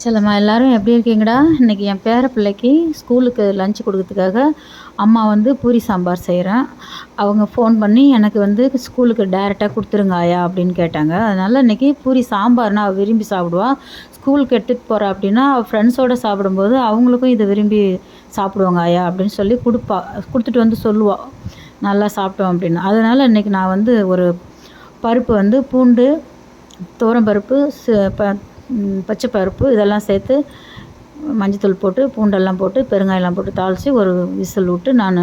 செல்லம்மா எல்லாரும் எப்படி இருக்கீங்கடா? இன்றைக்கி என் பேர பிள்ளைக்கு ஸ்கூலுக்கு லஞ்ச் கொடுக்கறதுக்காக அம்மா வந்து பூரி சாம்பார் செய்கிறேன். அவங்க ஃபோன் பண்ணி எனக்கு வந்து ஸ்கூலுக்கு டைரெக்டாக கொடுத்துருங்க ஆயா அப்படின்னு கேட்டாங்க. அதனால் இன்றைக்கி பூரி சாம்பார்னா அவள் விரும்பி சாப்பிடுவா. ஸ்கூலுக்கு எடுத்துகிட்டு போகிறா அப்படின்னா அவள் ஃப்ரெண்ட்ஸோடு சாப்பிடும்போது அவங்களுக்கும் இதை விரும்பி சாப்பிடுவாங்க ஆயா அப்படின்னு சொல்லி கொடுத்துட்டு வந்து சொல்லுவாள், நல்லா சாப்பிட்டோம் அப்படின்னு. அதனால் இன்றைக்கி நான் வந்து ஒரு பருப்பு வந்து பூண்டு, துவரம்பருப்பு, பச்சை பருப்பு இதெல்லாம் சேர்த்து மஞ்சத்தூள் போட்டு பூண்டெல்லாம் போட்டு பெருங்காயெல்லாம் போட்டு தாளித்து ஒரு விசில் விட்டு நான்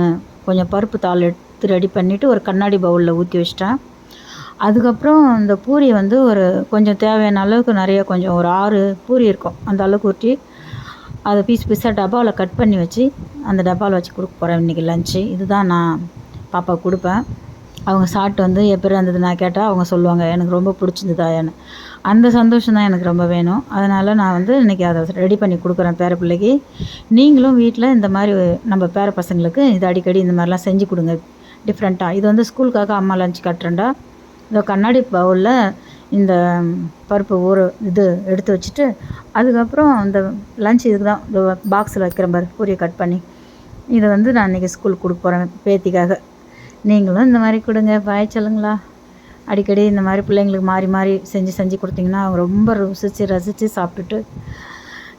கொஞ்சம் பருப்பு தாள் எடுத்து ரெடி பண்ணிவிட்டு ஒரு கண்ணாடி பவுலில் ஊற்றி வச்சிட்டேன். அதுக்கப்புறம் இந்த பூரி வந்து ஒரு கொஞ்சம் தேவையான அளவுக்கு நிறைய கொஞ்சம் ஒரு 6 பூரி இருக்கும் அந்த அளவுக்கு ஊற்றி அதை பீஸாக டப்பாவில் கட் பண்ணி வச்சு அந்த டப்பாவில் வச்சு கொடுக்க போகிறேன் இன்றைக்கி லஞ்சு. இதுதான் நான் பாப்பாவுக்கு கொடுப்பேன். அவங்க சாப்பிட்டு வந்து எப்படி இருந்தது நான் கேட்டால் அவங்க சொல்லுவாங்க எனக்கு ரொம்ப பிடிச்சிருந்ததான்னு. அந்த சந்தோஷம் தான் எனக்கு ரொம்ப வேணும். அதனால் நான் வந்து இன்றைக்கி அதை ரெடி பண்ணி கொடுக்குறேன் பேர பிள்ளைக்கு. நீங்களும் வீட்டில் இந்த மாதிரி நம்ம பேர பசங்களுக்கு இது அடிக்கடி இந்த மாதிரிலாம் செஞ்சு கொடுங்க டிஃப்ரெண்ட்டாக. இது வந்து ஸ்கூலுக்காக அம்மா லஞ்ச் கட்டுறேன்டா. இந்த கண்ணாடி பவுலில் இந்த பருப்பு இது எடுத்து வச்சுட்டு அதுக்கப்புறம் இந்த லஞ்ச் இதுக்கு தான் இந்த பாக்ஸில் வைக்கிற மாதிரி பூரியை கட் பண்ணி இதை வந்து நான் இன்றைக்கி ஸ்கூலுக்கு கொடுக்க போகிறேன் பேத்திக்காக. நீங்களும் இந்த மாதிரி கொடுங்க. பாய் சொல்லுங்களா. அடிக்கடி இந்த மாதிரி பிள்ளைங்களுக்கு மாறி மாறி செஞ்சு கொடுத்தீங்கன்னா அவங்க ரொம்ப ரசித்து சாப்பிட்டுட்டு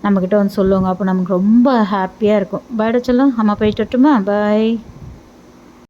நம்மக்கிட்ட வந்து சொல்லுவாங்க. அப்போ நமக்கு ரொம்ப ஹாப்பியாக இருக்கும். பாய்டா சொல்லும். அம்மா போயிட்டு வரட்டுமா? பாய்.